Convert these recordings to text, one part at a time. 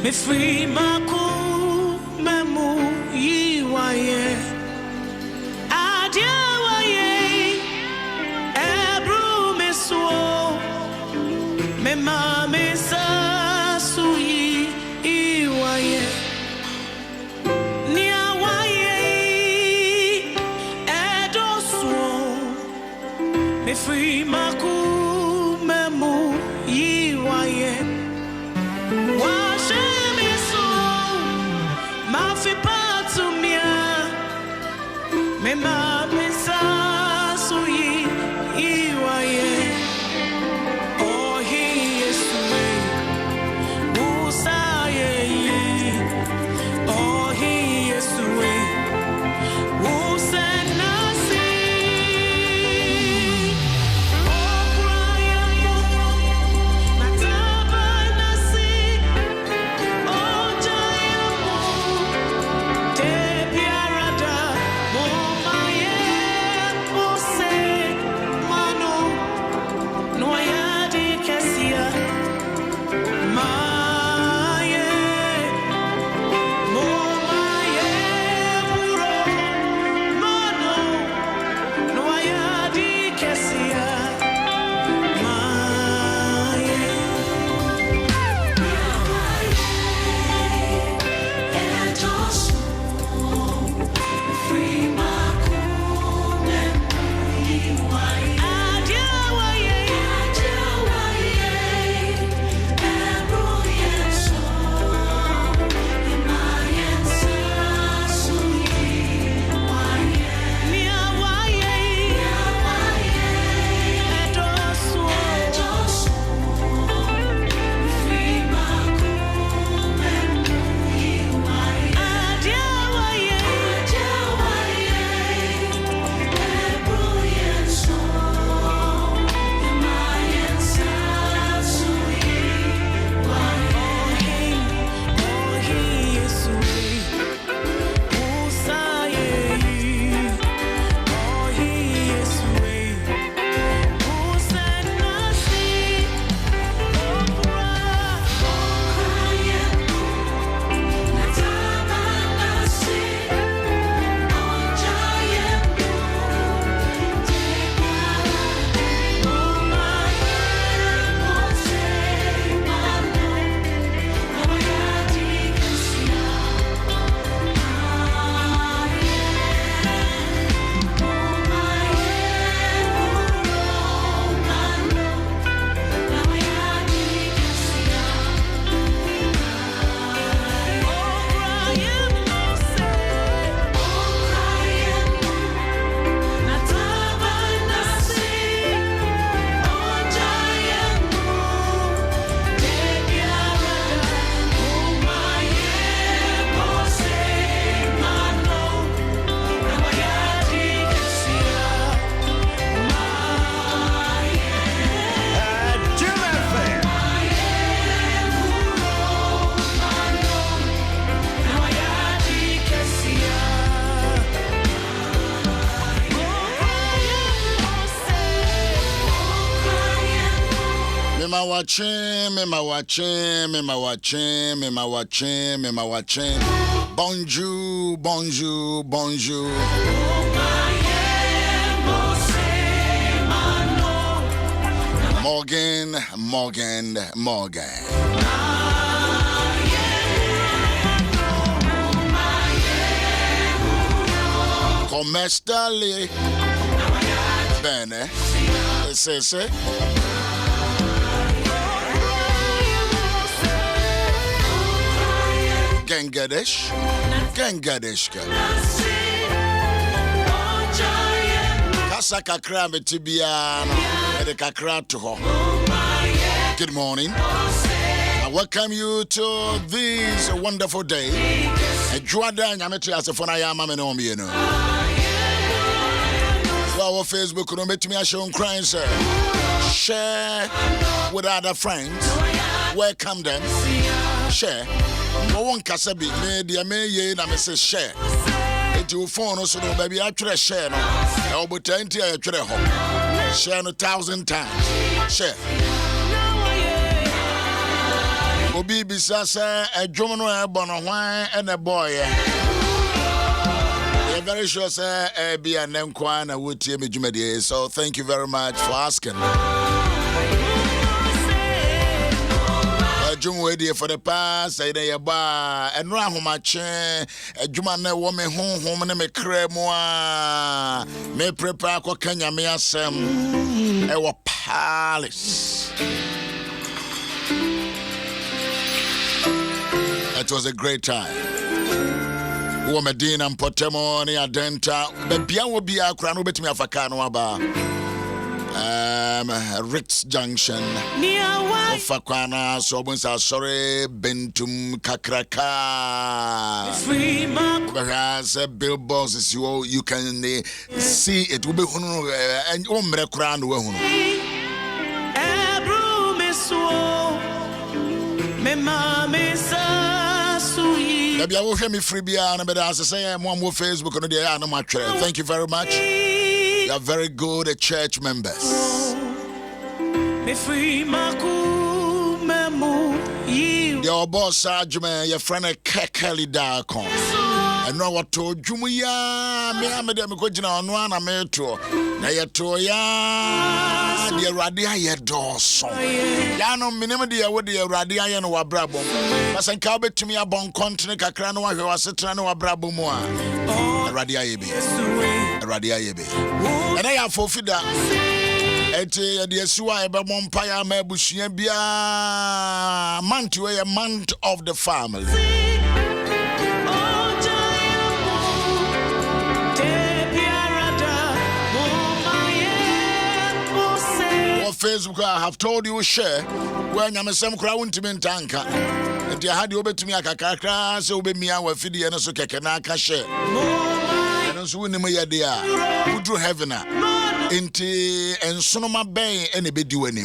me free maku memu yiwaye adia waye ebru me so me mama sa suyi iwaye nia waye edoso me free maku memu yiwaye me mama sa suyi iwaye oh he is me musa ye oh he is me musa nasi oh cry nataba nasi oh jayamo te piarada me watching. Bonjour. Morgan. Comestale. Bene. Se. Gengadesh. Kasaka krame tibiano. Edekakra to ho. Good morning. I welcome you to this wonderful day. Juada Yametri as a Fonayama Menomi. Our Facebook, you met me a show crying, sir. Share with other friends. Welcome them. Share. No one can say, maybe I may say share. It will phone us, baby. I try share. I'll be 20 I try home. Share 1,000 times. Share. Obi bisa say adwom no e bo no hwan and a boy. I'm very sure say be an enkwa na wotie me dwumade. So thank you very much for asking. Jumwe for the past, say they ba, and Rahumache, a Jumane woman home, and me cremoa, me prepare kwa Kenya me asem, our palace. It was a great time. Medina and Potemo, near Denta, but Bia will be a crown with me of a canoa bar. Ritz Junction. Fakwana, Sobunsa, sorry, Bentum Kakraka. Whereas billboards is you can see it will be and Ombre Crown. Maybe I will hear me free beyond, but as I say, I'm on Facebook on the thank you very much. You are very good at church members. Your boss, Sergeant, your friend, Kelly Darkon. And know what told Jumuya, me, I'm a question on one, I'm a metro. Now you're Toya, dear Radia, your door song. Yano, minimum, dear, what dear Radia and Wabrabo. But I can't bet to me a bon continent, a crano, who was a trano, a brabo more. Radia Ebe. Radia Ebe. And I have forfeited that. The Sua Mompire Mebushia Bia month a month of the family. On Facebook, I have told you share when I'm a some crown to me tanker. And you had you over to me a kakra, so be me our fiddy and so kakanaka share. And so when me dear, who drew heaven. Inti and Sonoma Bay any be do any.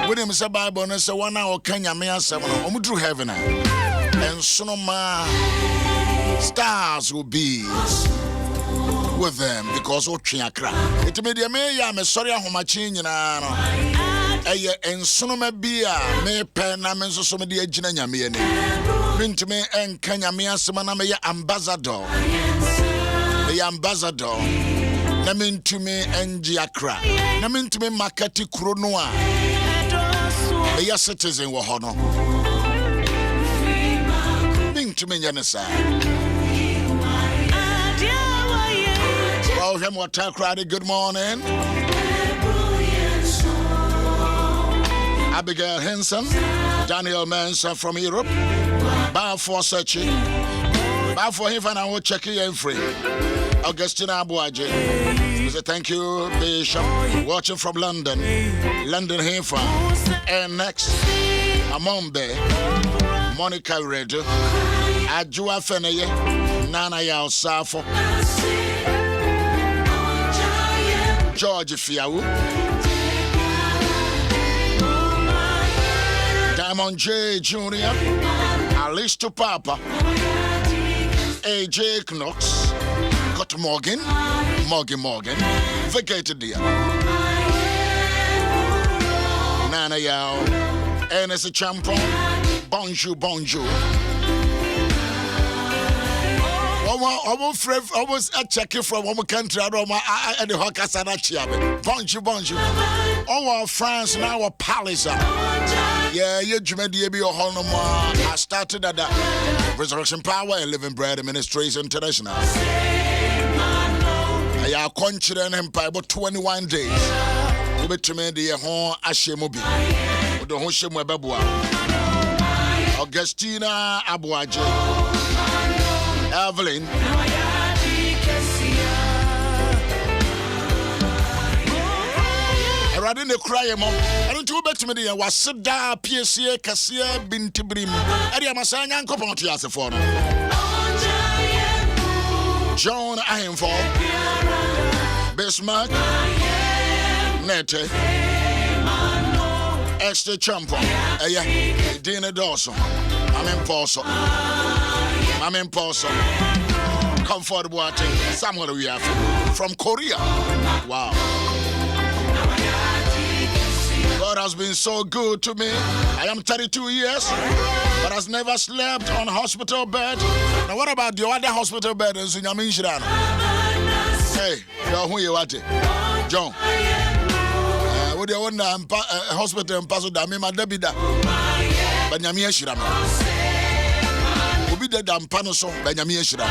When him say Bible and say 1 hour Kenya me asem no through heaven and Sonoma stars will be with them because of Chiakra. It made me ya me sorry ahomachi nyina no. Eye en Sonoma bia me pen na me so me de agina nyame ani. Bintime en Kenya me asem na me ya ambassador. Me ambassador. Namin to me Ngiakra. Namin to me Makati Kronoa. A citizen were hono. Bing to me Yanasa. Welcome, what Takradi. Good morning. Abigail Henson, Daniel Manson from Europe. Bow for searching. Bow for him and I will check you free. Augustina Abuaje. We say thank you, Bishop. Watching from London. London here from. And next, Amombe, Monica Redo, Ajua Feneye, Nana Yaw Safo, George Fiawu, Diamond J Jr., Alisto Papa, AJ Knox, Got Morgan, vacated dear. Nana Yaw, and as a champion, bonjour. Almost a check from one country, and the Hawkers and Achiabe. Bonjour. Our France now a palace. Yeah, you Jumedia be your home. I started at that Resurrection Power and Living Bread Ministries International. I are considering Empire about 21 days. You bet to me the home Ashemobi. With the Hoshim Webabua. Augustina Abuaje. Evelyn. I didn't cry, Mom. I don't do better me. I was sit down, PSA, Cassia, Bintibrim. I am a sign and couple to ask for John Ahengua, Bismarck, Nete, Esther Champo, Dina Dawson, I'm in Poso, Comfort Water, somewhere we have from Korea. Wow. God has been so good to me. I am 32 years, but has never slept on a hospital bed. Now, what about the other hospital bed in Yamin? Hey, who you want it? John. What do you want hospital and Paso Damima Debida? Benjamin Shiram. Who be the damn Panason, Benjamin Shiram?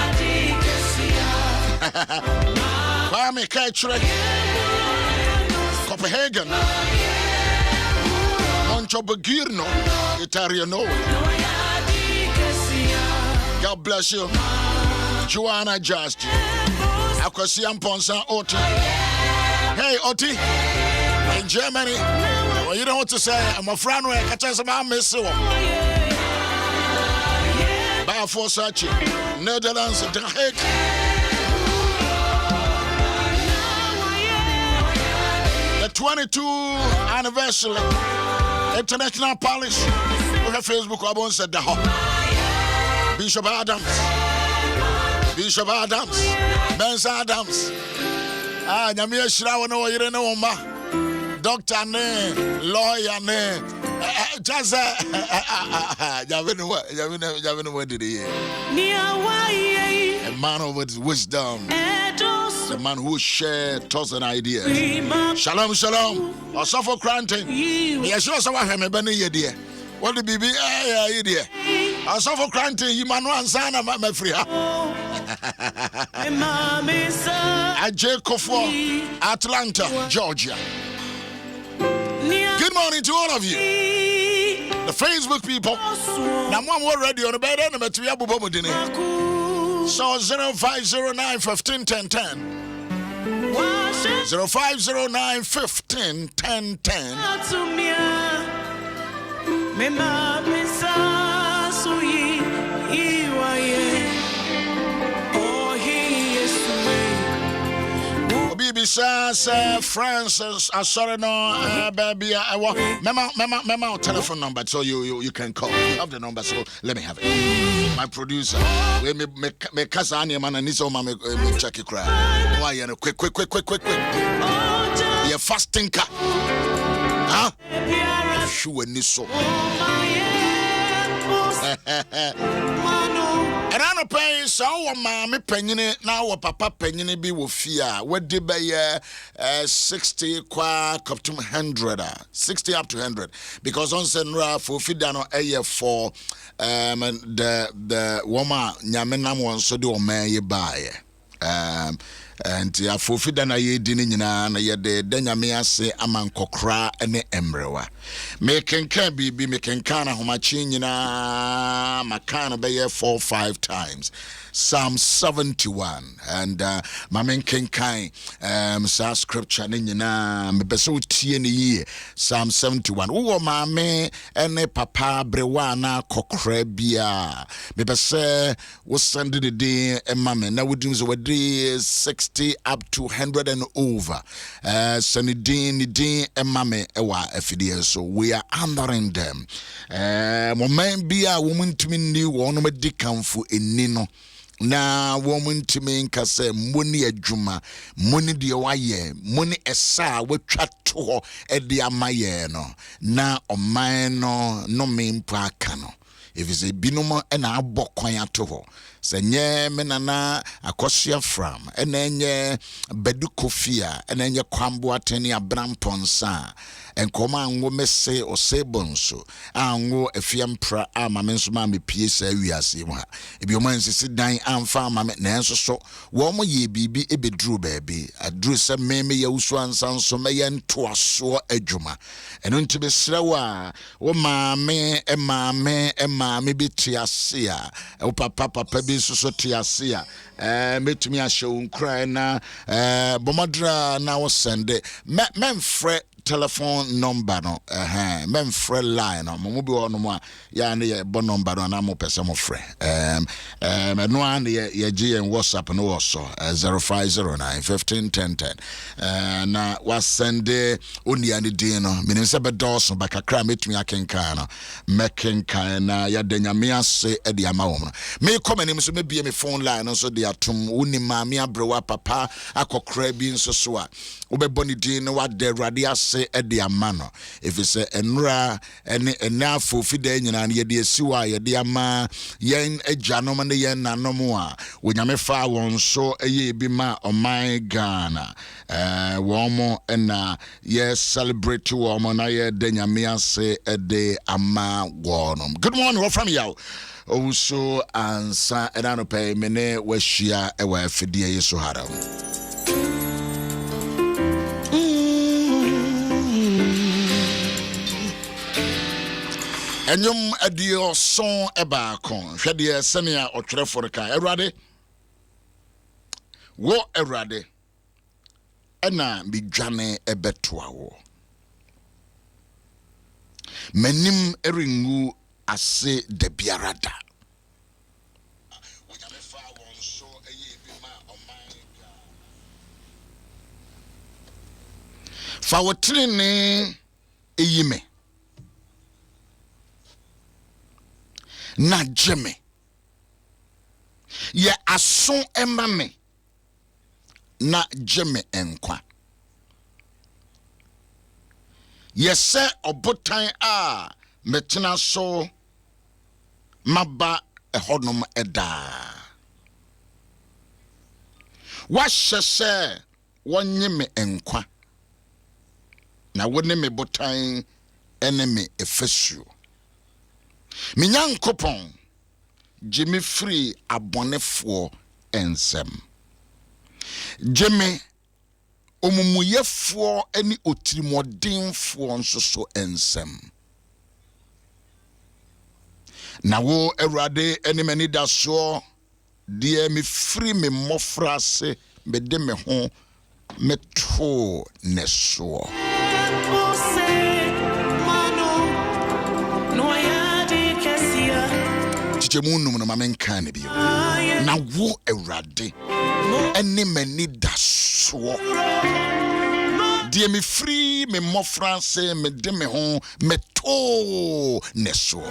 Kwame Kachre, Copenhagen, Monchobagirno, Italiano. God bless you. Joanna Just. Akwasiam Ponsa Oti. Hey, Oti. In Germany. Well, you know what to say. I'm a friend where I catch some miss you. By for such Netherlands, The Hague. The 22nd anniversary International Palace. We have Facebook. I won't say the Bishop Adams. Bishop Adams. Benz Adams. Nyamia Shrawa no yire no ma. Doctor ne, lawyer ne. Just Javin what did he hear? A man of wisdom. A man who shares thoughts and ideas. Shalom, shalom. Or suffer granting. Yes, you also have a benny idea. What the baby? Idea. I suffer granting. You man one son of my free. At Jacob Atlanta, Georgia. Good morning to all of you. The Facebook people. Now, one more ready on the bed and a material bomb. So 0509 15 10 10. 0509 15 10 10. Besides Francis, sorry no, baby, memo telephone number so you can call. You have the number, so let me have it. My producer, we me Kazani man and his own me check it cry. Why you know quick. You fast thinker, huh? Sure ni so. And I don't pay so mammy penny now papa penny be with fear. What did by 60 up to 100, 60 up to 100 because on Senra for Fidano a year for the woman Yamanam wants to do a may buy. And ya fofida na ye dini nyina na ye de danyame ase aman kokra ene emrewa me kenkan bibi me kenkan na homachi nyina makana be ye 4-5 times Psalm 71 and mamen kenkan sa scripture ne nyina me beso tie ne ye Psalm 71 wo mame ene papa brewa na kokra bia me bese wo send the day emame na wodin so wodi 60 up to 100 and over. Sanidin emame ewa FDS. So we are honoring them. Moment be a woman to me new one of the comfort in Nino. Na woman to me kase money ejuma money di waye money esa we twa to e di amaye no na oman no me mpa aka no if it's a binom and a bokwan ato ho se nye menana akosia from enenye bedu kofia enenye kwambo ateni abramponsa enkoma anwo mese osebonso anwo efiampra ama menso ma me piesa wiase ho ha ebi o man sisi dan amfa ama me nanso so wo mo ye bibi ebedru baabi adru se meme Yaw Owusu Ansah so meya ntoaso adwuma eno ntibe srewa wo maame emaame betiase a wo papa bi so tiase a metumi ahye unkra na bomadra na wo sende memfre telephone number no memfre line no mo bi wono mo ya ne ye bo number no na mo pese mo frɛ no an ye gye WhatsApp no so 0509 15 10 10 na wa sende oni ane din no menim se be dɔso ba kakra metumi akenkan no mekenkan na ya danyame ase e de ama wo no me komanim so me bie me phone line no so de atom woni maame abrewa papa akokra bi nso so a wo be boni din no wa de Awurade ase ede amano if it's enra ene enafo fide nyina na yede asiwa yede ama yen agyanom ne yen nanom a wonyame fa won so eye bi ma oman Ghana womo na ye celebrate womo na ye de nyame ase ede ama wonom. Good morning, we're from Yaw Owusu Ansah edano pay mene wahia ewa afidie yeso hara. Enyum adio son eba kon hwede sene a otwerefo reka Awurade wo Awurade ena bidwane ebetoa wo manim eringu ase de biarada fa wotrene eyime na jeme ye aso emame na jeme enkwa yese obotan a metena so maba ehodom eda wahye wonyeme enkwa na wone me botan eneme efesuo minyankopon jeme free abonefo ensem jeme omumuyefo eni otirimodinfo nsoso ensem na wo Awurade eni mani daso de me free me mofrase me de me ho meto neso Tichemunum no mamenka ne bio na wo Awurade eni mani daso de me free me mofrase me de me ho meto neso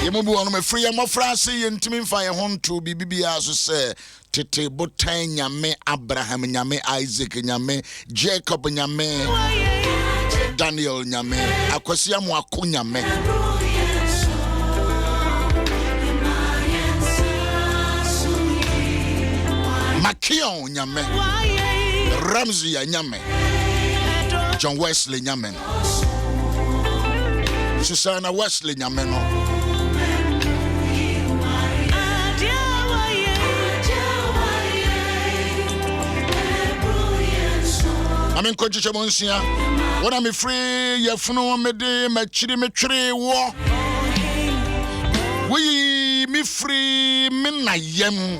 yemobu ono me free mofrase yentimi mfa ye honto bibibia so se tete botan nyame Abraham nyame Isaac nyame Jacob nyame Daniel nyame akwasiam akọ nyame Makion nyame Ramsey nyame John Wesley nyame Susanna Wesley nyame no Amen kojiche monsia wona me free yefunu me de machiri me twere wo we me free me na yem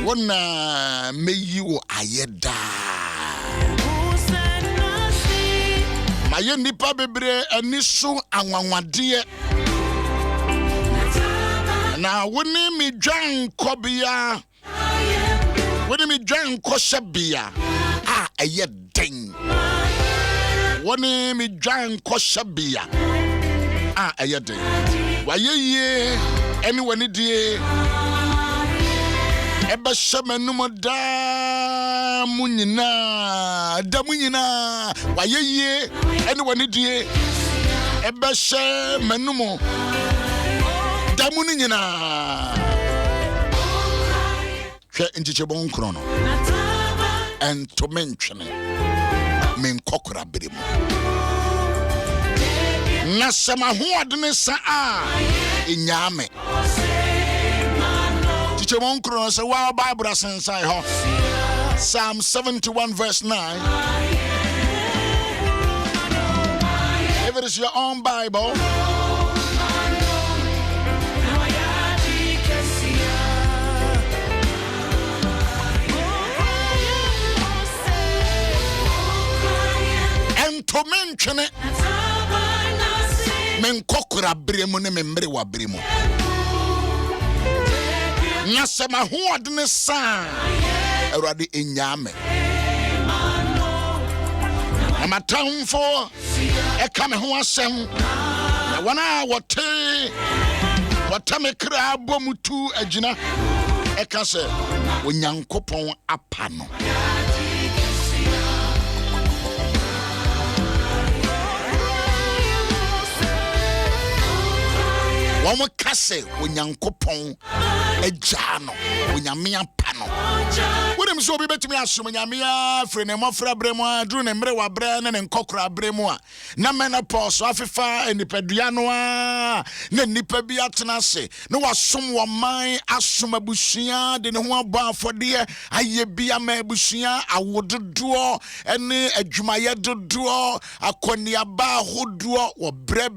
wona me yi wo ayeda maye nipa bebre aniso anwanwade na woni me dwan kobia woni me dwan koshebia eye den woni mi dwan koshabia eye den wayeye eni woni die ebe shemanum da munyina wayeye eni woni die ebe shemanum da munyina hwe nchiche bon krono and to mention men kokora bremu na sama ho adne sa enyame tiche mon kro se wa Bible sensai ho Psalm 71 verse 9 if it is your own Bible to mention it men kokora bremu ne membre wa bremu na sema ho adne sa Awurade enyame amatamfo eka me ho asem na wana wote watame kra abomutu agina eka se onyankopon apa no Womo kase onyankopon agya no onyame apa no wonim so obi betumi asom onyame afre ne mofra bremu a duru ne mre wabre ne nkokora bremu a na menopause afefa enipadua no a na nipa bi atena se no wasom wo man asom abusua de ne ho abo afode aye bia ma abusua awododo ene adwumaye dodo akoniaba hodo wo bre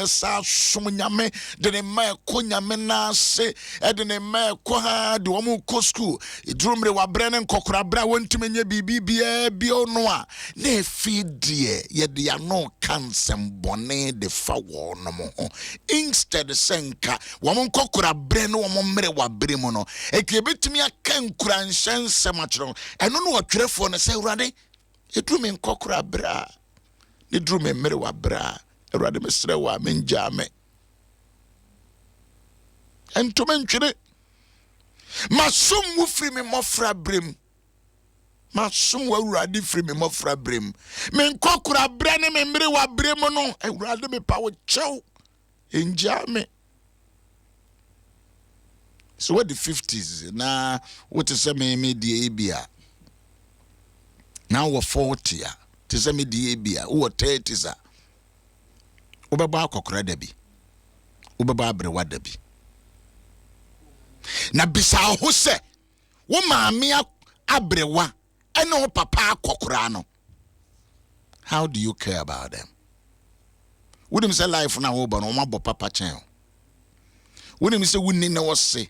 sa som nyame de ne ma konyame na se de ne ma ko ha de wo mu ko school idrumre wabre ne nkokora bra wontime nya bibia bio no a na efidie ye de ya no kansem bone de fa wo no mo instead senka wo mo nkokora bre no wo mo mre wabre mu no eke betumi aka nkura nsensem akero eno no otwerefo no se urade edrume nkokora bra ne drume mre wabra urade mesre wa menjame entome ntwere masum wo firi me mofra brem masum wo urade firi me mofra brem me nkokora bra ne me mre wa brem no urade me pa wo chew enjame so what the 50s na what is me die ebia now we 40 a tise me die ebia wo 30s a wo beba akokora dabi wo beba abrewa dabi na bisa ho se wo maame abrewa ene wo papa akokora no how do you care about them wouldn't say life na wo ba no mabo papa chen wouldn't say wunni na wo se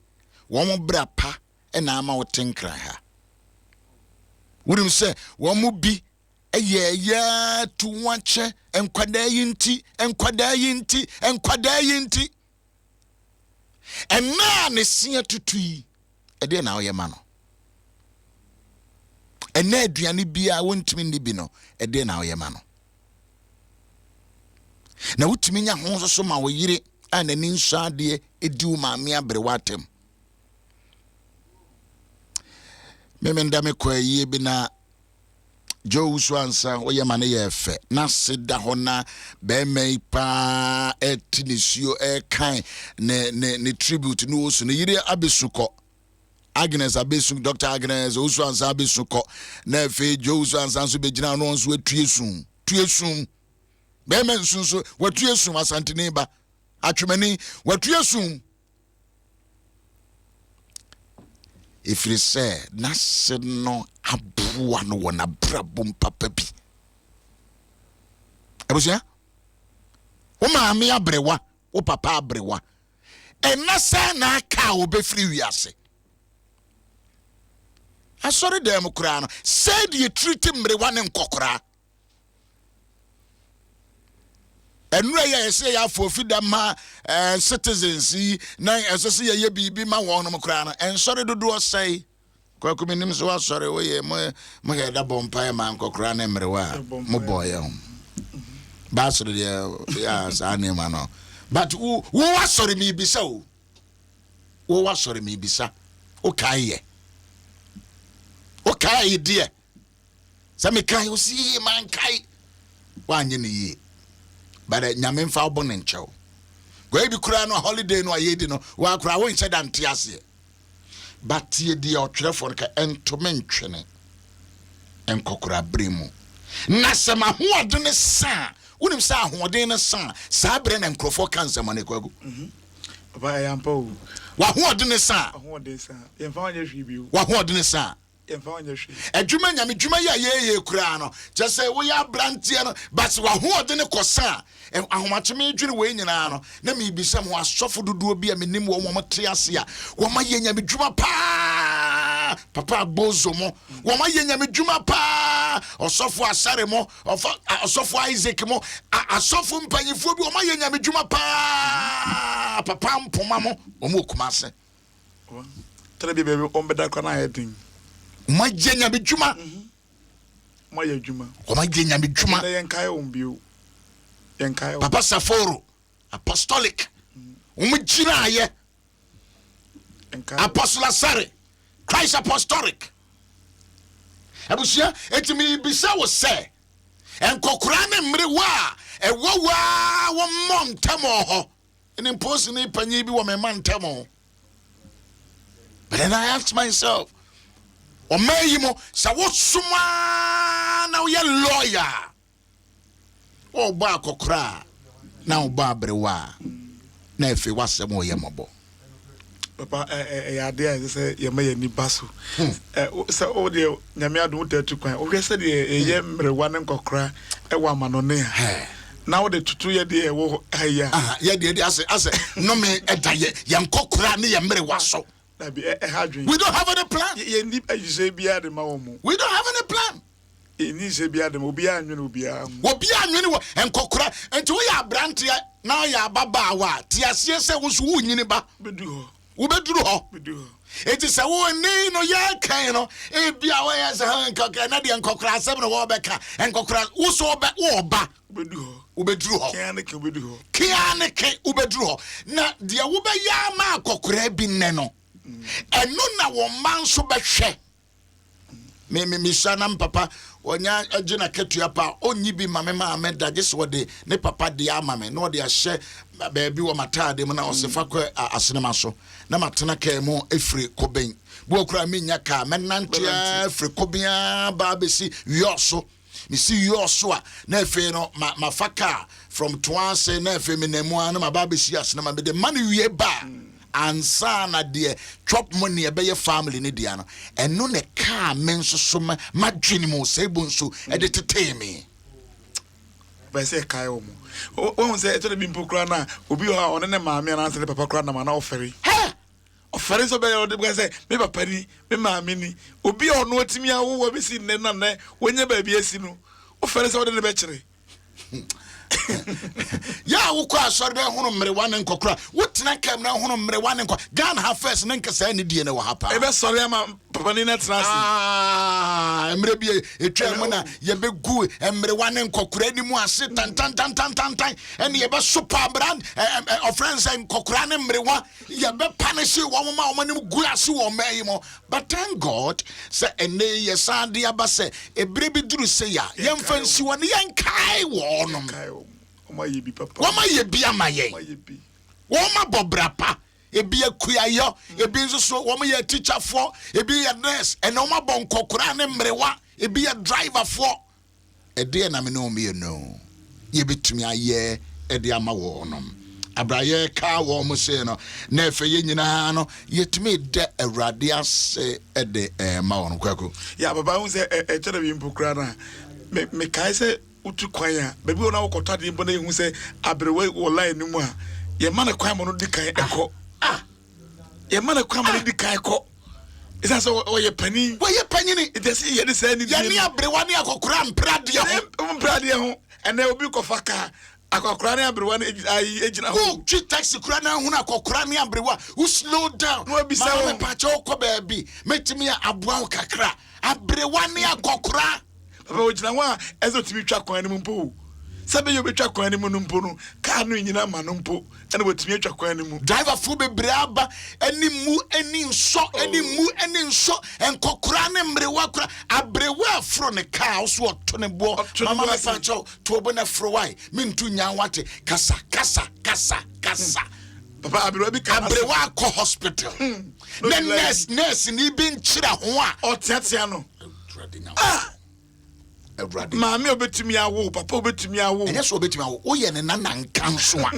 wo mo bra pa ena ama wo tenkra ha wouldn't say wo mo bi eye tu wanche enkwada yinti enna ne sia tutui ede na oye ma no enna aduane bia wontimi ni bi no ede na oye ma no na wutimi nya ho so ma wo yire anani nsade edi wo maame abre watem memenda me kwa yie bi na Yaw Owusu Ansah oye mane ye fe na sida hona be mei pa etinisio kan ne tribute no osu ne yire abesuko Agnes abesu Dr. Agnes Owusu Ansah abesuko na fe Yaw Owusu Ansah so begina no nso atuesum be men so watuesum asantene ba atwemani watuesum if you say nase no abua no wona brabum papa bi ebusia wo maame abrewa wo papa abrewa enasa na aka wo be free wiase asori dem kura no said you treat mrewa ne nkokora enura ya say ya for fidama citizens na esese ye bibi ma won no kura no ensori dodo say kwakumi nim so asori wo ye mo he da bompa ma nkokora na mrewa mo boye ba so de ya sa ne ma no but wo asori mi bisa wo asori mi bisa o kai die sa me kai o si man kai wa anye ne yi but nyame mfa obon nchew go ebi kura no holiday no ayedi no wa kura won che da ntiase but ye di otwerefo ka entomentwene enkokura bremu na sema hoodene sa unim sa hoodene sa sa bre na nkrofo kansa mane kwagu ba ya mpa o wa hoodene sa yemfa wanye hwibi wa hoodene sa yemfa wanye hwi adwuma nyame dwuma ye kura no je say wo ya brantie no but wa hoodene kosa ahomacheme dwene we nyina no na me bisam ho asofo dodo bi a menim wo mo triase a wo ma ye nyame dwuma pa papa bozo mo wo ma ye nyame dwuma pa osofo asare mo osofo Isaac mo asofo mpanyifo bi wo ma ye nyame dwuma pa papa mpoma mo wo mo kumase tele bi bebe ombeda kwa na hedin ma ye nyame dwuma ma ye dwuma wo ma ye nyame dwuma na yenkae ombio Papa Saforo apostolic umjira ye Apostle Asare, Christ Apostolic. Abusia, etimi bisa wo say. En kokora ne mrewa, e wawa wo montamo ho. En impose ni panyi bi wo me mantamo. But then I asked myself, o mayimo sa wo suma na wo ye lawyer. O ba kokora na wo ba brewa. Na efe wasem wo ye mobo. Papa ade say ye may ni baso say o de nyame ado tatu kwan o hwe say de ye mrewa ne nkokra e wa manone na o de tutu ye de wo aya ye de ase no me edaye ye nkokra ne ye mrewa so na bi hadwen. We don't have any plan. Ye ni ayise bia de ma wo mu. We don't have any plan. Ni se bia de obi anwene obi anwene wo nkokra enti wo ya brante na ya baba wa ti ase se wo so wo nyini ba bedu ho. Ubeduru ho. It is a one no ya kan no e bia wa ya se nkokra na de nkokra asem no wo beka nkokra wo so be wo ba ubeduru ho kiane ke ubeduru ho na de wo be ya ma akokra bi nne no eno na wo man so be hwe me sana papa onya agina ketua pa onyi bi mame ma ameda gese wode ne papa de amame no de ahye baabi wo matade mu na osefa ko asenema so na matena ka mu efri koben bo okura menya ka menante efri kobia ba besi yoso mi si yoso a na efe no mafaka from twanse na efe menemu an ma ba besi asenema be de mani wie ba ansa na de chop money e be ye family ni dia no eno ne ka men so madwini mo sebo nso e de tete me ba se kai o mo o se e to bi mpokra na obi ho one ne maame na anse papa kra na ma na oferi oferi so be o de say me papa ni me maame ni obi ono atimi awo wo be si ne na ne wonye ba bi asi no oferi so de ne be kire ya wo kwa asori be hunu mrewa ne nkokora wotena kam na hunu mrewa ne nkokora Ghana ha first ne nkasa ne die ne wo hapa e be sori ama papa ni na trasi emre bi etwa mu na ye be gu mrewa ne nkokora ni mu ase tan ene ye be super brand of friends nkokora ne mrewa ye be punish wo ma ne gu ase wo mai mo but thank God say ene ye sade abase ebre bi duru se ya ye mfansi wo ne ye nkai wo no Oma yebi papa. Oma yebi amaye. Oma bobrapa. Ebi akuayo. Ebi nso oma ye teacher for. Ebi ye nurse. And oma bonkokura ne mrewa. Ebi ye driver for. Ede na me no me no. Yebi tumi aye ede ama wo nom. Abraye ka wo mo se no. Na efe ye nyina no yetumi de awrade ase ede ma wo no kwako. Ya baba hu se e chere bi mpokura na. Me kai se utu kwanya baby ona wokota de mbona ehu se abrewe wo line ni mu a ye mana kwan mo no di kan eko ye mana kwan mo no di kan eko isa so oye pani ni it say ye de say ni ye ni abrewa ni akokura mprade ho ene obi ko faka akokura ni abrewa ni ejina ho twi taxi kura na hu na akokura ni abrewa who slow down no be say me pa cho ko baby metimi aboa kakra abrewa ni akokura Papa ojina wa ezo timi twa kwan ni mpo sabe yo betwa kwan ni mpo no ka no nyina ma no mpo ene wotimi twa kwan ni mu driver fu bebre aba eni mu eni nso enkokura ne mrewa kura abrewa afro ne ka so oto ne bo mama me fa cho to obo na fro wai mintu nya wate kasa Papa abrewa bi ka abrewa ko hospital nurse ni bi nchira ho a otiatia no Mami obetumi awo papa obetumi awo enyeso obetumi awo oye ne nana nkanso a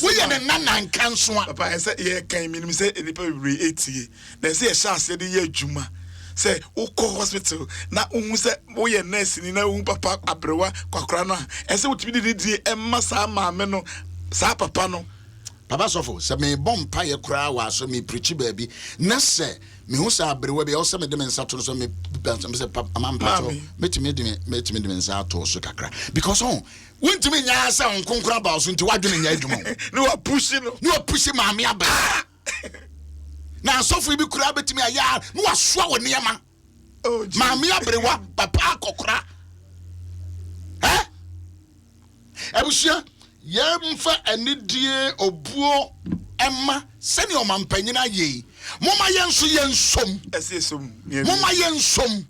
oye ne nana nkanso a papa ese ye kan minim se enipa bebre etie na ese ye chance de ye adwuma se ukọ hospital na unhu se oye nurse ni na unhu papa abrewa kwakra no ese wotumi di emma sa maame no sa papa no Papa sofo se me bompa ye kura wa so me preach baby na se me hu sa abrewa be o se me de mensa to so me se papa amampa to metimi de mensa to so kakra because wontimi nya sa nkonkura ba so nti wadwene nya adwuma no wa push maame aba na sofo bi kura betimi aya no wa soa wo niema maame abrewa papa akokura ebusia yemfa anidie obuo Emma, send your man penina ye. Mama yensu yensom. Mama yensom.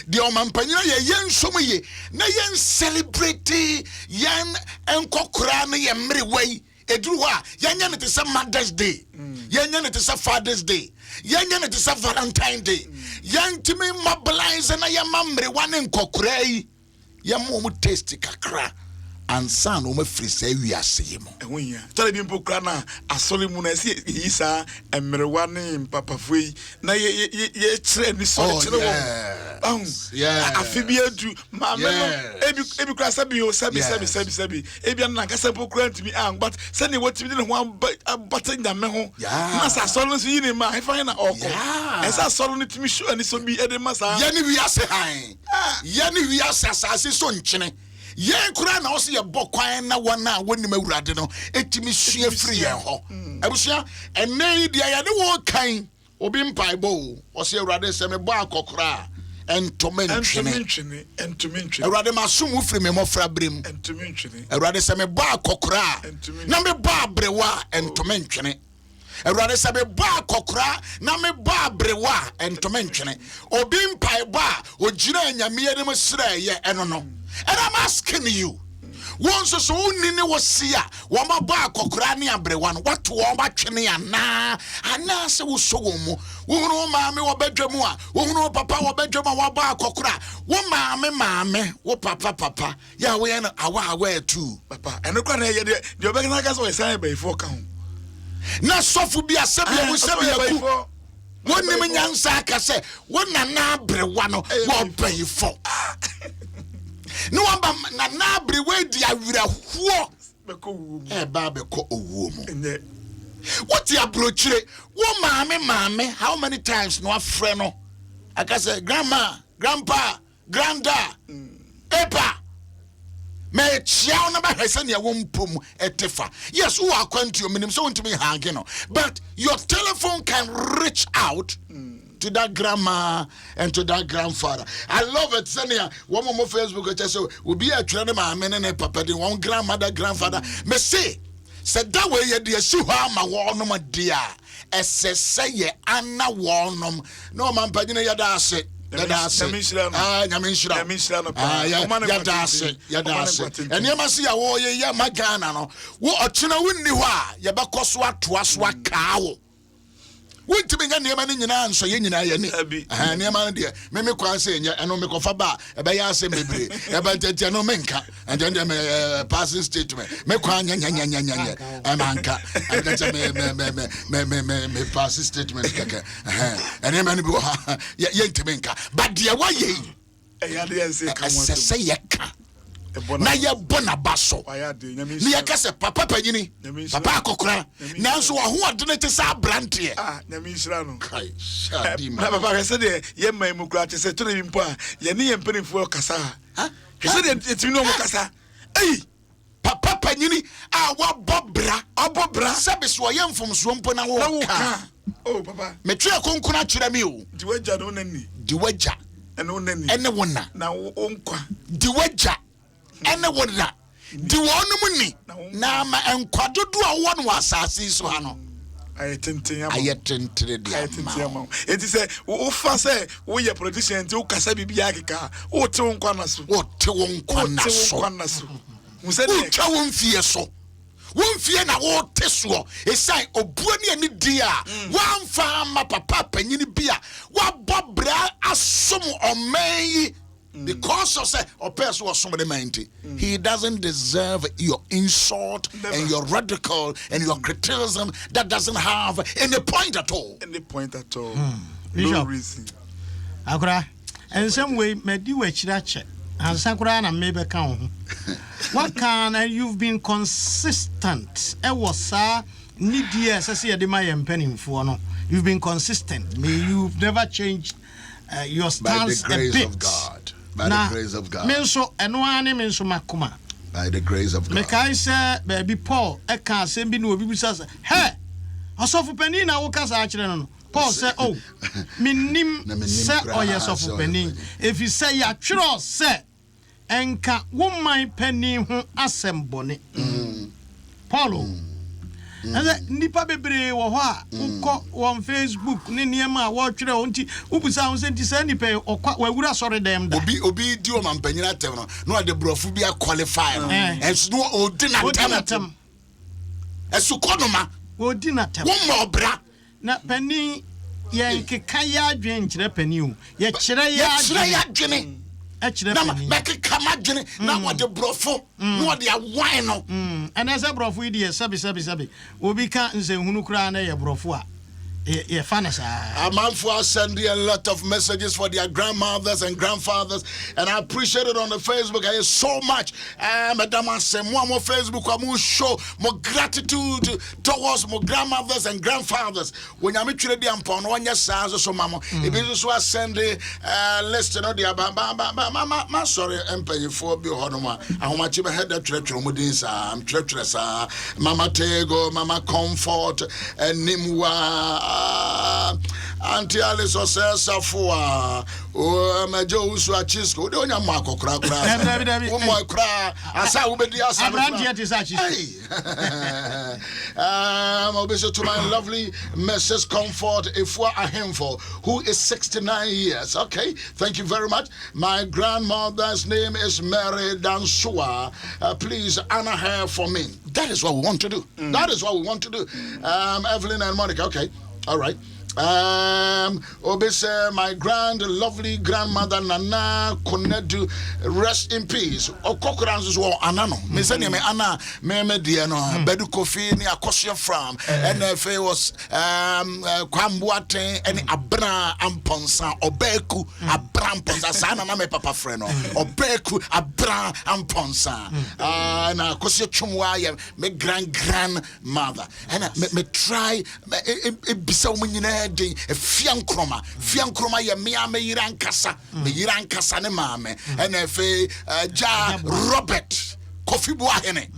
The oman penina ye yensom ye. Na yen celebrate yen enkokra ye mriway. Edruwa, yanyan it is a Mother's Day. Yanyan it is a Father's Day. Yanyan it is a Valentine Day. Yan Timmy mobilize and I am mamre one in Kokray. Yamu tasty kakra. And son, no free say we are seeing. When you tell him Pocrana, a solemn Isa and Marijuana Papa Free. Now ye train this sort of yeah, Amphibia to Mamma Ebu Crasabio, Sabi, Ebian Nagasapo grant to me, but sending what you didn't want but a button the meho. Yeah, Massa Solons in my final offer. As I saw it to me, sure, and this will be Edemasa. Yanni, we are saying, Yanni, we are son chine. Yen kura na osi ye bokwan na wana woni mawurade no etimi sua free yen ho abusua enne dia ya de wo kan obi mpaibo osi awurade se me bo akokora entomentwene awurade masum free me mofra brem entomentwene awurade se me bo akokora na me bo abrewa entomentwene awurade se me bo akokora na me bo abrewa entomentwene obi mpaibo ogina anyame ne msra ye eno no. And I'm asking you, once so nini was here, wama ba kokra ni abrewan, what to wama chini na se wo so mo, wo no maame wo bedwemu a, wo no papa wo bedwemu wa ba kokra, wo maame wo papa, ya we na awa too, papa. And kwa na ye de obekana ka so we say be for ka ho. Na sofu bi asebia wo sebia ku. Woni me nyansa ka se, wo na abrewa no wo be for. No one na nabri we dia wirahuo ba be ko owuo what ya brochire wo maame how many times no afre no aka say grandma grandpa granda epa me chiao na ba hwese ne wo mpom etefa yes wo akwantu minim so wontimi hage no but your telephone can reach out to that grandma and to that grandfather. I love it. Senia, one more Facebook just so will be a trainer, my men and papa, the one grandmother, grandfather. Me say, said that way, ye dear, see how my warnum, dear. As say, Anna warnum. No man, Padina Yadase. Yadase. And you must see a warrior, ya magana. No, what a china windy wa, Yabakoswa, Twaswa cow. Won't be any man in answer, yen and I, and your man, dear. Meme kwa say, and no make of a bar, a bayas and baby, about the Jano Menka, and then passing statement. Mekwan, Amanka, and that's me passing statement, and a man go, Yentemenka. But dear, why ye? I say, Yaka. Na ye bona baso ni yakase papa panyini papa akokora nanso wa ho adene te sa brante nyame nhira no kai shadi ma papa kase de ye mamu kura te se to ne mpo a ye ne ye mpenifo kasa ha kase de etimi no kasa ei papa panyini a wa obobra sabes wo ye mfomso mpo na wo ka oh papa metwe konkona kire mi o diwaja no nani diwaja ene wona na onkwa diwaja ene wona di wonum ni na ma enkwadodo a won wasase so ha no ayetentere dia ma enti se wo fa se wo ye politician enti wo kasa bibia keka wo te wonkwa na so wo se de twa won fie so won fie na wo te so esai obuo ni ani dia wan fa ma papa panyini bia wa bobra asom oman because of say or person was somebody mighty. He doesn't deserve your insult and your radical and your criticism that doesn't have any point at all. No reason. Akura, and some way me di we chirache. And sakura na maybe count. What can you've been consistent? E was need years as the my penning for no. You've been consistent. May you've never changed your stance by the grace a bit. Of God. By the grace of God. Menso enwane menso makuma. By the grace of God. Mekai say baby Paul e kan asem bi na obi bisa say, "Hey, osofu pani na wo kasa a kire no." Paul say, "Oh, minim say oye sofu pani. If you say ya twiro say enka woman pani ho asem bone." Paulo And nipa bebre wo ho a ukọ on Facebook ne niema wo twere onti ubusa on senti sa nipa okwa wawura sori dem da obi di o mampanyina tem no de brofu bi a qualify no enso no odina tem esu konoma odina tem wo mo bra na pani ye nkeka ya adwen kyerɛ pani o ye kyerɛ ya adwene kyerɛ na pani make kama adwene na wo de brofo na wo de awan no and as a brofo idi sabi obi ka nsenhunu kura na ye brofo a ye fanasa Amanfo are sending a lot of messages for their grandmothers and grandfathers, and I appreciate it on the Facebook. I so much. Madam, I say more Facebook. I will show more gratitude towards my grandmothers and grandfathers. When I'm actually the ampon, when you say so, mama, if you just send a list, you know, the mama, sorry, empire for be honoma. I want you to head that treacherous modins. I'm treacherous. Mama Tego, Mama Comfort, and Nimwa. Auntie Alice Osesafua, Yaw Owusu Ansah, the only Marco Crack, one cry, Asa Ubedi Asa. Obviously to my lovely Mrs. Comfort Ifwa Ahengua, who is 69 years. Okay, thank you very much. My grandmother's name is Mary Dansua. Please honor her for me. That is what we want to do. That is what we want to do. Evelyn and Monica, okay. All right. Obese, my lovely grandmother Nana Konedu, rest in peace. Okokuran's war anano. Mesani me ana me diano bedu kofi ni akosya from NFA was kwambuate any abra amponsa obeku abra amponsa sana na me papa freno obeku abra amponsa na akosya chumwa ya me grandmother and me try bisa umenyina Fiankroma, ya me yirankasa ne mame, and if ja Robert Kofi Boahene,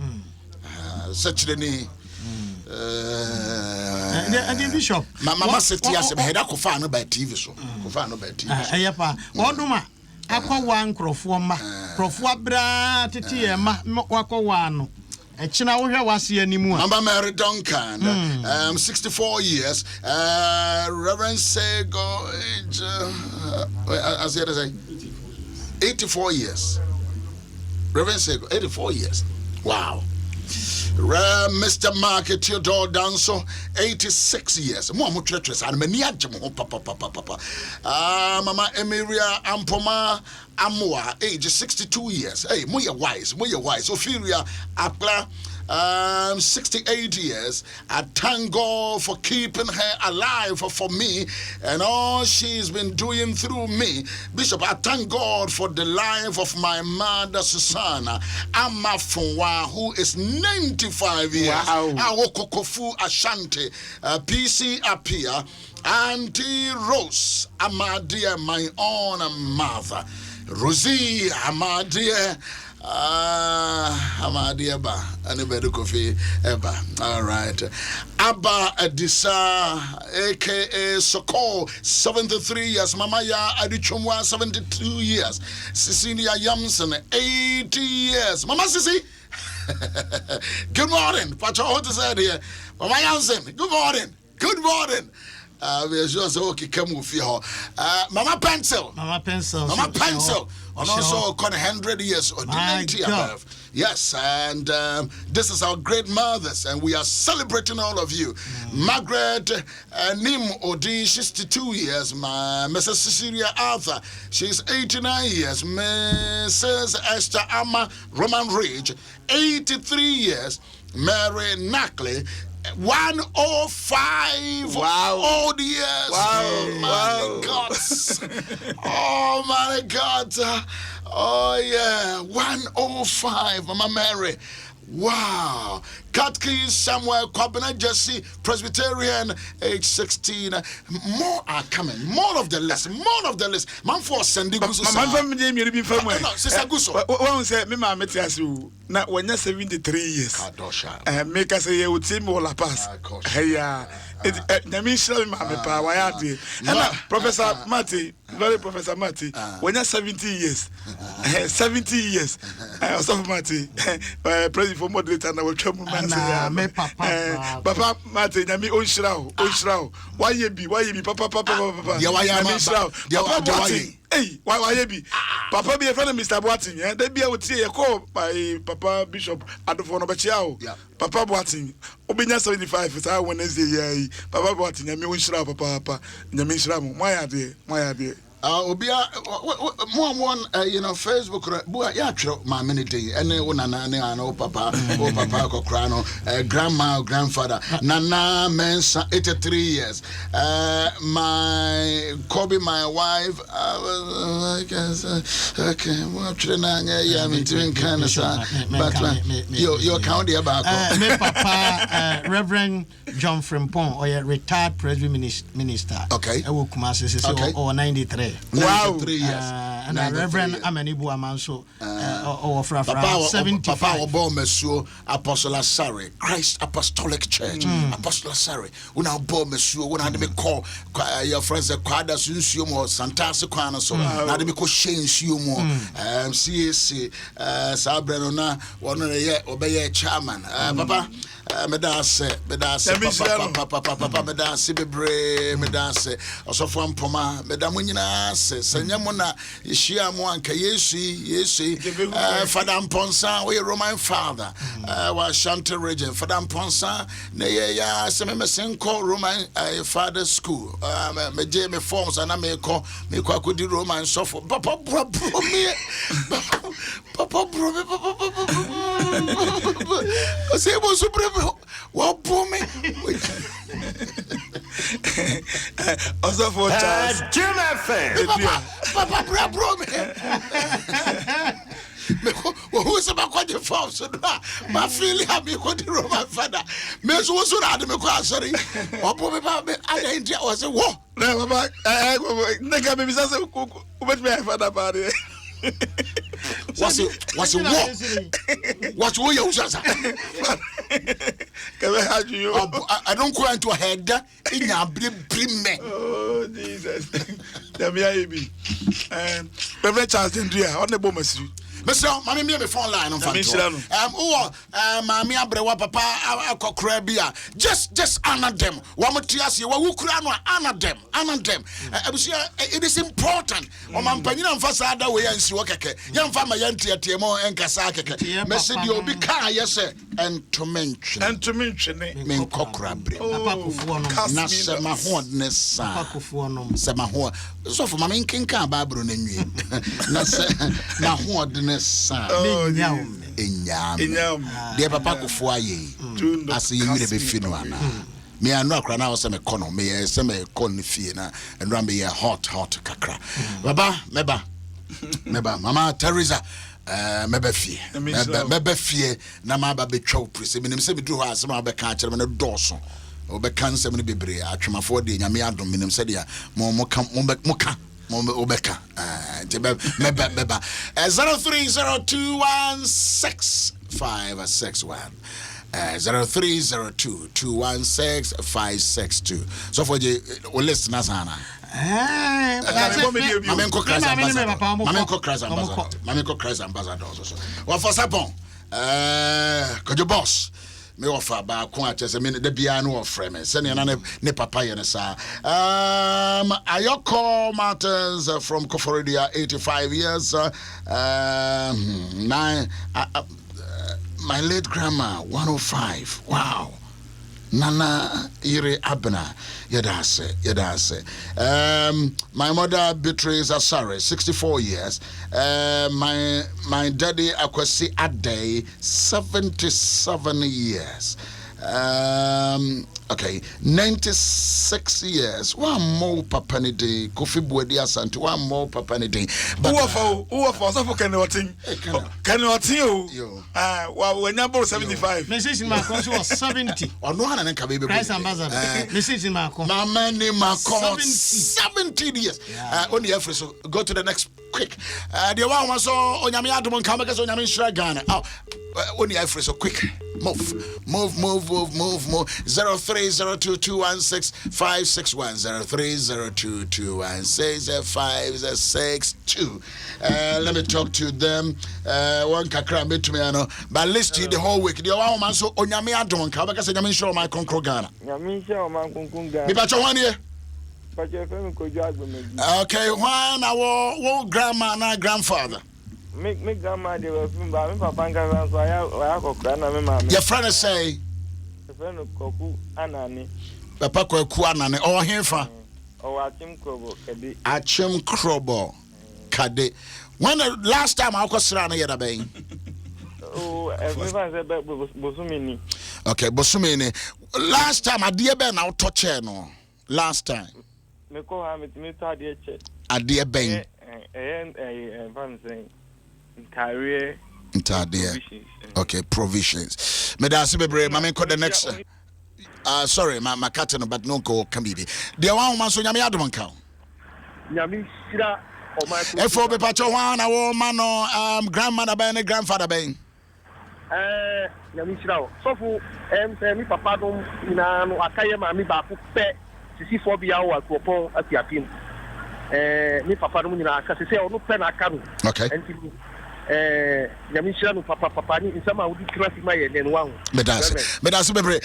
such the name. And Bishop, Mama said, yes, I had a kofano by TV show. Kofano by TV. Ayapa, Oduma, Aqua one Crofwa bra titia, Wako one. China was here anymore. Mama Mary Duncan, 64 years. Reverend Sego, as I say, 84 years. Reverend Sego, 84 years. Wow. Mr. Mark Theodore Danso, 86 years. Mama treacherous and papa. Mama Emiria Ampoma Amua, age 62 years. Hey, moya wise. Ophelia Apla, 68 years. I thank God for keeping her alive for me and all she's been doing through me. Bishop, I thank God for the life of my mother Susanna Amafunwa, who is 95 years. Wow. Awokokofu Ashanti, PC Apia, Auntie Rose Amadia, my own mother. Rosie Amadia. Amadia ba anybody coffee eba. All right. Abba Adisa aka Soko 73 years. Mama ya Adichumwa 72 years. Cecilia Yamson 80 years. Mama Sisi. Good morning. Pacho, what is that here? Mama Yamson. Good morning. Good morning. We are just okay. Come with you. Mama Pencil. And also 100 years or 90 above. Yes, and this is our great mothers, and we are celebrating all of you. Margaret Nim Odi, 62 years. Mrs. Cecilia Arthur, she's 89 years. Mrs. Esther Amma Roman Ridge, 83 years. Mary Knackley, 105 old years. My God. Oh my God. Oh yeah. 105. Mama Mary. Wow. Katki Samuel Kwabena Jesse, Presbyterian, age 16. More are coming. More of the list. Man for Sandy Guso. Man from the Maybe from where? Sister Guso. One said, Mima Metiasu. Now, when you're 73 years, make us say you would see more La Paz. Hey, the mission, Mamma Power. Professor Marty, very Professor Marty, when you're 70 years, 70 years, I was of Marty, President for Moderator, and I will trouble my na me papa papa mate nyame onhyira wo why ye bi papa ya why am papa hey, why be? Papa be a friend of Mr. Boating, eh? They be able to say a call by Papa Bishop Adom Ahengua. Papa Boating, Obinya 75 is our Wednesday, Papa Boating, and me wish Papa, Yamin my idea. Obia more Facebook boy ya tro ma minute ene una na no papa ko krano grandma or grandfather nana mensa 83 years my Kobe my wife okay what trena ya me tin kan sa but you count the back me papa Reverend John Frimpong or a retired Presbyterian minister okay e wo Kumasi say or 93. Wow, 3 years. And Reverend Amenibu Amanso, or from 75. Papa Obo Monsieur Apostle Asari, Christ Apostolic Church, Apostle Asari. Una Bo Monsieur, when I did call your friends the Quada Sunsium or Santasa Quana, so now they call Shane Siumo, CAC, Sabrenona, one of the year, obey a chairman. Papa. Medase papa medase bebre medase osofo mpoma medamu nyina se senyamona yeshia mo anka yesu Father Mponsa we Roman father wa Shante region Father Mponsa na ye ya se me senko Roman father school meje me forms ana me ko akodi Roman sofo papa bro me papa bro me o se bo supreme what boom me? Also for Charles. Jim FM. Papa, bro, me. Who's about the false? My feeling happy with the Roman father. Miss was not the sorry. Or probably I didn't was a war. No, Papa, I never be with my father about it. What's it? What's what you use? I don't go into a head in your brim. Oh, Jesus. There may be. Reverend Charles Dendria on the Boma Street. Mr. Mammy, me phone line on Mammy Abrewa Papa Crabia. Just honor them. One more Tiasi, who could honor them. It is important. On Mampanina and Fasada way and Siwaka, young farmer Yantia Tiamo and Kasaka. Message you be car, yes, sir. And to mention men cockrabri. Nasa Mahoness, Samahua. So for Mammy Kinka Babru Nini. Nasa Mahoness. Inyam. Dear Papa Foye, as you may be Finuana. Me and no crana was a corner, me a semi corn fiena, and run me a hot kakra. Baba, Meba, Mama Teresa. Mebefie na maba betwa presi minim se bidu ha asema be ka kire me doso obekan se me bebre atwemafo de nyame adom minim se dia mo ka obeka meba 0302165661 0302216562 so for the listeners ana Mamenko Christ ambassador also. What for Sapon? Could boss? Me offer ba ko atese me de bia no ofre me se ne papa ye ne sa Ayoko Martins from Koforidia 85 years my late grandma 105 wow Nana Ire Abna Yadase. My mother Beatrice Asare, 64 years. My daddy Akwasi Ade, 77 years. Okay, 96 years. One more papanity, Kofi Buedia Santi, one more papanity. Who are for so can you think? Can you? Well, when you're 75. Message in my country was 70. Or no one can be Christ ambassador. Message in my country. Mama name my 70 years. Only effort, so go to the next quick. The one was so on Yami Adom come because on Yami Ghana. Only I so quick. Move. 0302216561 0302216562. Let me talk to them. One kakra to me, but list the whole week. The one man so onyame adon ka because nyame show my konkro Ghana. Nyame show man konkro Ghana. Me pa cho one here. Pa cho femi ko jo agbemegi. Okay, one our grandma and grandfather. Me grandma they were film ba me papa nka so ya kokra na me mama. Your friend say friend koku anani. Papa koku anani or hefa. O achim krobo kade. Achim krobo kade. When the last time I was around here ben? Oh, everyone said bosumini. Okay, bosumini. Last time I dear ben out touch no. Last time. Me ko ha me to dear che. A dear ben. Van saying career. Okay, provisions. Me da se bebre mama ko the next. Sorry, my cat no but no go can be. The one man so nyame adom kan. Nyame sira o my. Efo be pacho wan awo man no grandmother ben and grandfather ben. Nyame sira o. So fu me papa dom ina no akaye ma mi ba fu pe sisi fo bia wo akopon atiapim. Me papa dom ina aka se o no pe na aka no. Okay. Nyame sira no papa ni nsama wo di traffic ma ye den wa ho. Me da se bebre.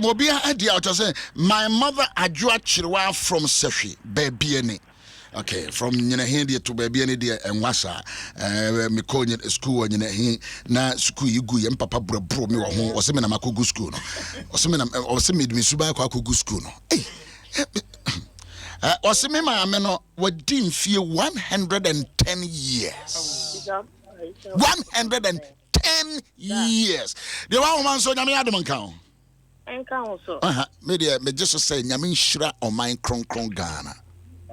Obi adi out say my mother adwa chirwa from Sefi baby any. Okay, from Nyinahindia to baby any dear and wasa me call school and na school you go and papa bro me wa ho o se me na makogu school no o se me suba kwa kogu school no o se me ma me no wadi mfie 110 years 110 years the one man so nyame adom kan enka so me just say nyame nhira o man kronkron Ghana.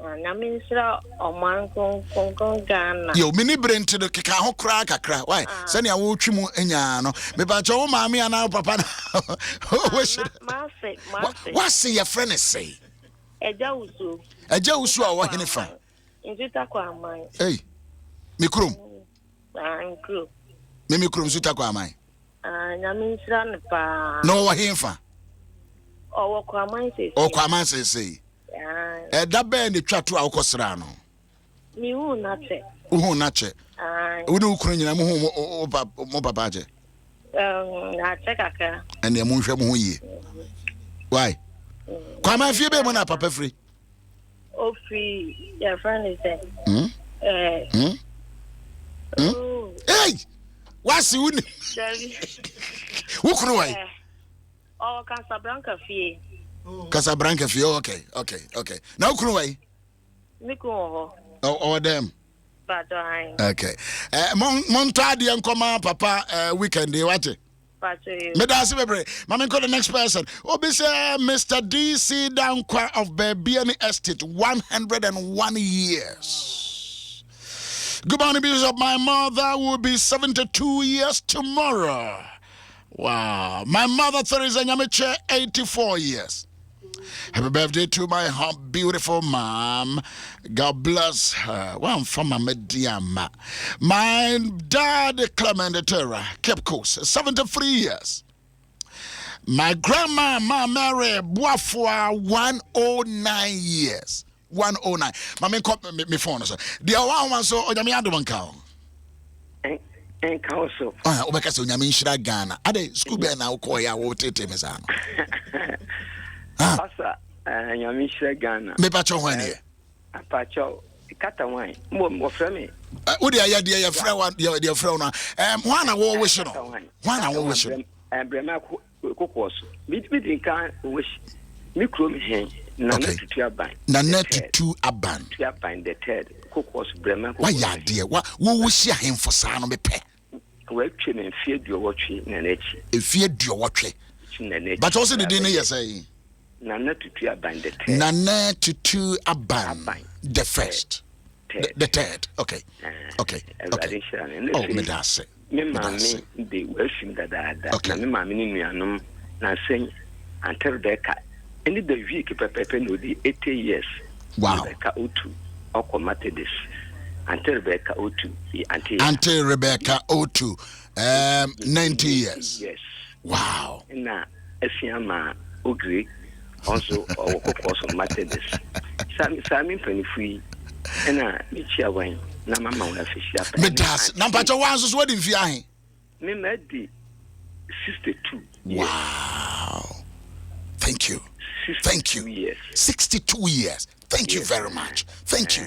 Nyame nhira o man kronkron Ghana. Yo mini brain to the keka ho kra kakra. Why? Send ya wo twi mu enya no. Me ba cho wo maami ana papa na. Ma say your friend say? Yaw Owusu. Yaw Owusu a wo hene fa. Nzuta kwa amai. Hey. Mikrum. Nkru. Me mikrum nzuta kwa amai. Nyame nhira ne pa. No wo hene fa. O kwa amai say. O kwa amai say. Da be ne twa to a wokosra no. Mi hu na che. Hu na che. Wo ne ukuru nyina mo hu mo papa je. Na che kaka. Ene mo hwe mo hu yi. Why? Kwa ma fie be mo na papa free. O free your friend is there. Hey! What's you? Ukuru why? Oh, Casablanca fee. Casablanca fee. Okay. Now ukuru why? Miko. Oh, them. But I. Okay. Montadi and Koma Papa weekend what? Me da se bebre. Mama call the next person. Obi say Mr. DC Dankwa of Bebiani Estate 101 years. Good morning, Bishop. My mother will be 72 years tomorrow. Wow. My mother Teresa Nyamiche 84 years. Happy birthday to my beautiful mom. God bless her. One from my mediama. My dad, Clement Terra, Cape Coast, 73 years. My grandma, Ma Mary Boafua, 109 years. 109. Mama, me phone, sir. The one so, Onyame Adom Cow. And council. Obekasa Onyame Nhyira Ghana. Ade school be na ukoya wo tete me sa no. Asa Onyame Nhyira Ghana. Me pacho hwan here. Apacho kata wan. Mo frame. Wo de aya de ya frɛ wan de frɛ no. Hwan na wo wish no. Hwan na wo wish. Brema kokoso. Mi kan wish. Mi kro mi hen. Na tutu aban. Na tutu aban. Tutu aban the third. Kokoso brema kokoso. Why ya de wo wish ya hen for sa no me pɛ. We twe me fie duowotwe na nachi. Efie duowotwe. But also the day no say. Nana tutu aban the third. Nana tutu aban the first. The third. Okay. Oh, me da se. Me mami de washim dada. Na me mami ni nuanom na sen anter deka. Any the week pepe no di 80 years. Wow. Deka otu okomate this. Auntie Rebecca Otu. Auntie Rebecca Otu. 90 years. Yes. Wow. Na Esiama Ogre also also Methodist. Sami Penifui. Na Michia Wine. Na Mama una fish up. Medas. Nampacho wanso wedding fi ahe. Me made 62. Wow. Thank you. Thank you. Yes. 62 years. Thank you very much. Thank you.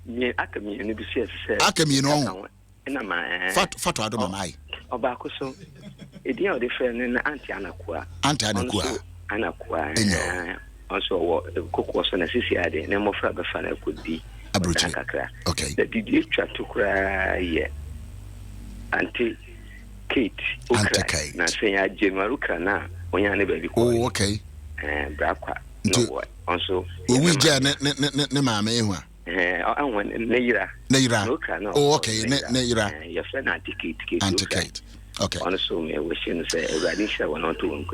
Me akami ni bi se akami no. Na ma Fatu Adom Ahengua. Obako so edian ode fe na Auntie Anakua. Auntie Anakua. Anakua. Also kokwo so na sisi ade na mo fra be fa na kodi. Abruchi. Okay. The did try to cry yeah. Auntie Kate. Auntie Kate. Na say ya January kana onya ne baby ko. Oh, okay. Brakwa. No what. Also we ja ne maame ehua. Anwan Neira. Oh, okay. Neira. Your friend Auntie Kate. Auntie Kate. Okay. Also, me wishing say Radisha one or two.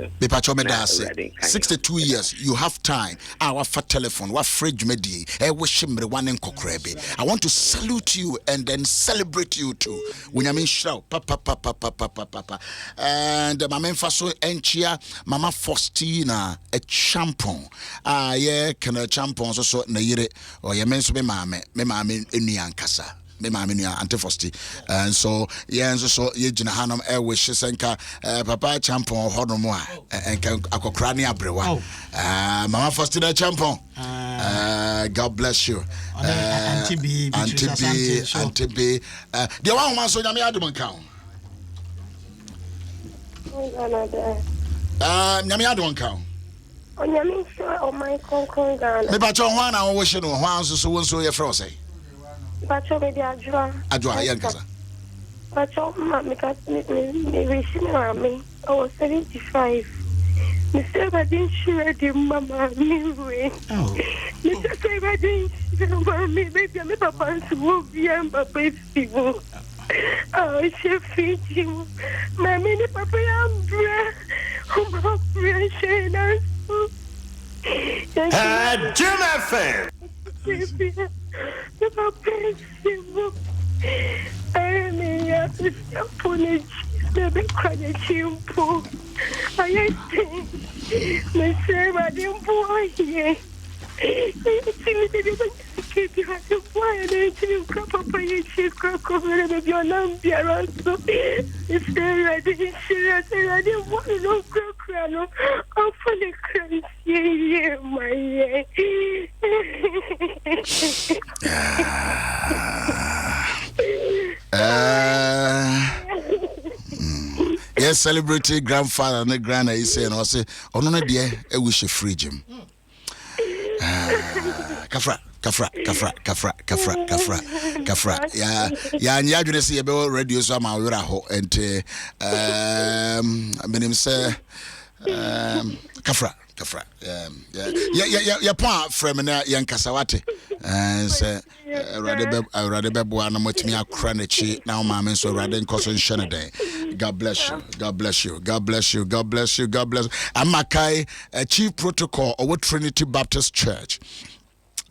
62 years. You have time. Our telephone. What fridge medi? I wish him one in Kokrebe. I want to salute you and then celebrate you too. When I mean shout, papa. And Mama Faso Enchia, Mama Faustina, a champon. Yeah, can a champon so na yire or your men's me mame in Yankasa. Me mama nua antifosti and so so ye gina hanom e wish senka papa champon hono mo a enka akokra ne abrewa mama Faustina champon God bless you Auntie B the one man so nyame adom kan nyame adom kan Onyame so o my konkon Ghana me ba cho ho na wo hye no ho so wonso ye fro say Pacho me dia Adwa yankasa. Pacho me wish me I was 75. Me say I didn't share the mama me way. Oh. Me say I didn't share mama me baby me papa so be am papa people. Oh, she feed you. Mama ni papa am bra. Oh my precious. Jim FM. The possible. I mean, I never cried chimpo. I think, Mr. Madam Boy, yes. Keep you at the fire and you cup up by your chief crack over and your lamp, also. It's there, I didn't share, I didn't want to know crack, no. I'm fully crazy, yeah, my yes, celebrity grandfather and grandma is saying, I say, oh no, dear, I wish a free gym. Kafra. Yeah, and you see about radio so my and my name say Kafra. Yeah, point from young Kasawati. And say, rather be one much me a cranichi now, mamma, so rather than cousin Shanade. God bless you. I'm Makai, a chief protocol of Trinity Baptist Church.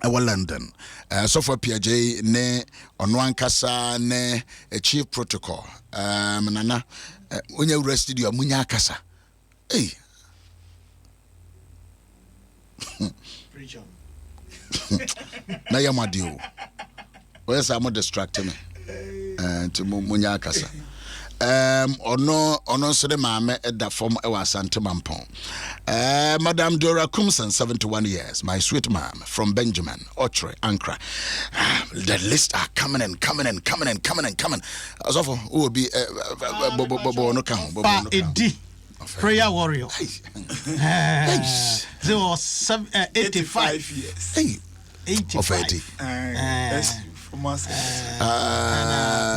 Our London. So for PJ, ne on kasa ne a chief protocol. Nana, when you arrested you, Munya Kasa. Hey. Na ya madio. Where's I'm distracting me? To Munya Kasa. Ono so de mama at that form I was Santamampon. Madame Dora Kumson, 71 years, my sweet mom from Benjamin, Otre, Ankara. The list are coming. As of who will be prayer warrior. There was 85 years. Hey, 85.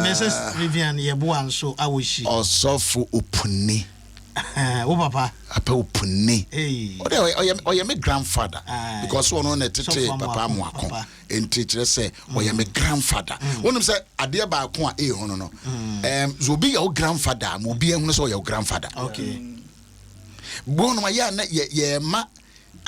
Mrs. Vivian Yabuan so I wish also for Upuni. Oh, Papa, a Upuni. Or your grandfather, because one on a teacher, Papa Mwako, and teachers say, or your grandfather. One of them said, a dear Bakwa, no. Will be your grandfather, will be your grandfather. Okay. Born my yarn, ye, ma.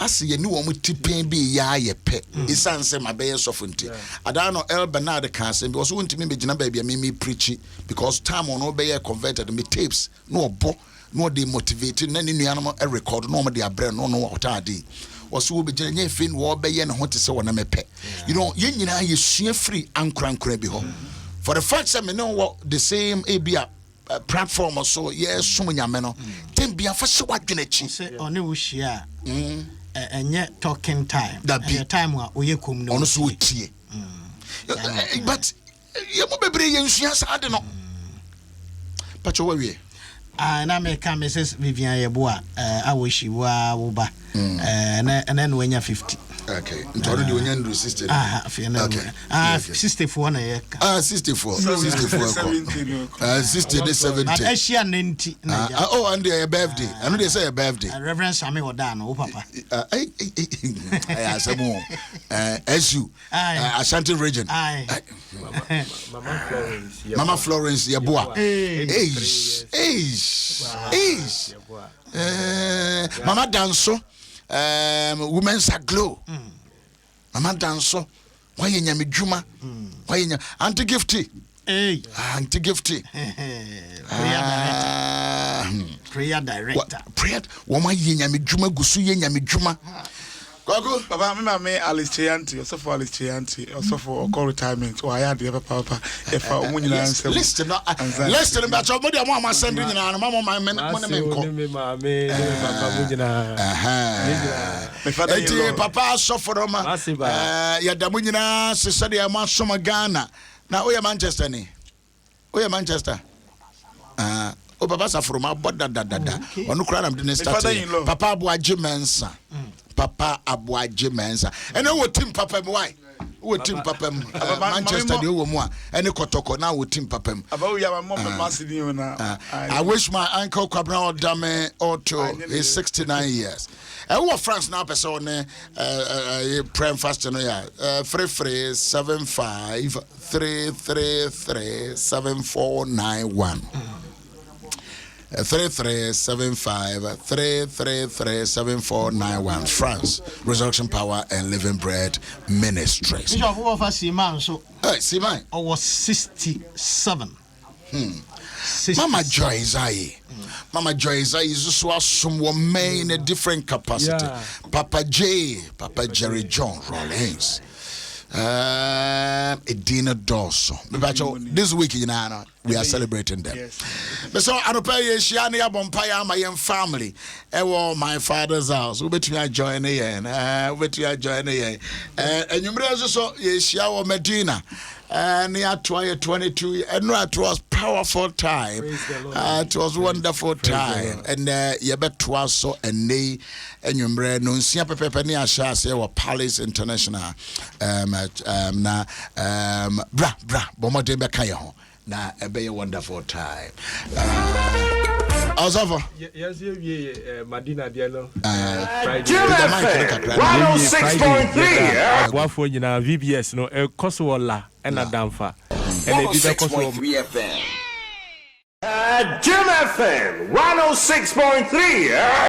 as ye knew one tipping be ya ye pet. It's answer my bay sovereignty. I don't know El Bernard cancer because won't me be baby me preach because time on obey converted me tapes no bo no de motivated any animal a record no my brain no what I did. Was will be generally fin war bay and what to say when I'm a pet. You know, yen you sheer free and crank crabby home. For the fact that I know what the same ABA platform or so, yes, so many men. Then be a first what can it say on the share and yet talking time. That be a time where come on so tea. But you will be yes, I don't know. But you worry. And I may come Mrs. Vivian Yeboa, I wish you were Uba, and then when you're 50. Okay, already when you're 60. Okay, 64. 64. 70. Asia 90. Oh, and their birthday. I know they say a birthday. Reverend Sammy Odano, Papa. I some more. As you, Ashanti region. Mama Florence, Yeboa. Age. Mama Danso. Women's aglow. Mama Danso. Why in Yamijuma? Why in Auntie Gifty? Auntie Gifty. Prayer director. Prayer. Why in Yamijuma? Gusu Yamijuma. Papa, me Alice Chianti, also for Alice Chianti, also for call retirement. Or I had the other papa. If I win your answer, listen, but your mother, Mamma sending in our Mamma, my men, Papa suffered Yadamunina, Society, Masoma Ghana. Now we are Manchester. We are Manchester. Oh, Papa, from our body, on the crown of the nest. Papa Boajimensa. Papa Abuaje Mensa. And I would Tim Papa why? Would Tim Papa Manchester the woman and a Kotoko now with Tim Papa. About your mom I wish my uncle Cabral Dame Otto is 69 years. And what France now person prem fast in here 375 333 7491. 3375 333 7491 France Resurrection Power and Living Bread Ministries. You have a Seaman so Seaman I was 67. Mama Joy Zai. Mama Joy Zai is so someone in a different capacity. Papa J, Papa Jerry John Rollins. Edina Dorso. This week in Anna, we are celebrating them. But so I don't pay Shiani Abompire, my young family. My father's house. We bet join again. And you may also Yeshua Medina. And near 22, and it was powerful time. It was wonderful time. And you bet was so and nay, and you may know Siapa Pepania Shas, or Palace International. Bomode Bakayo. Na a wonderful time. Over. Yes, Madina Diallo. Friday. 106.3. What for you now? VBS no Kosovola and a Damfa. And it did a Kosovo. Jim FM 106.3.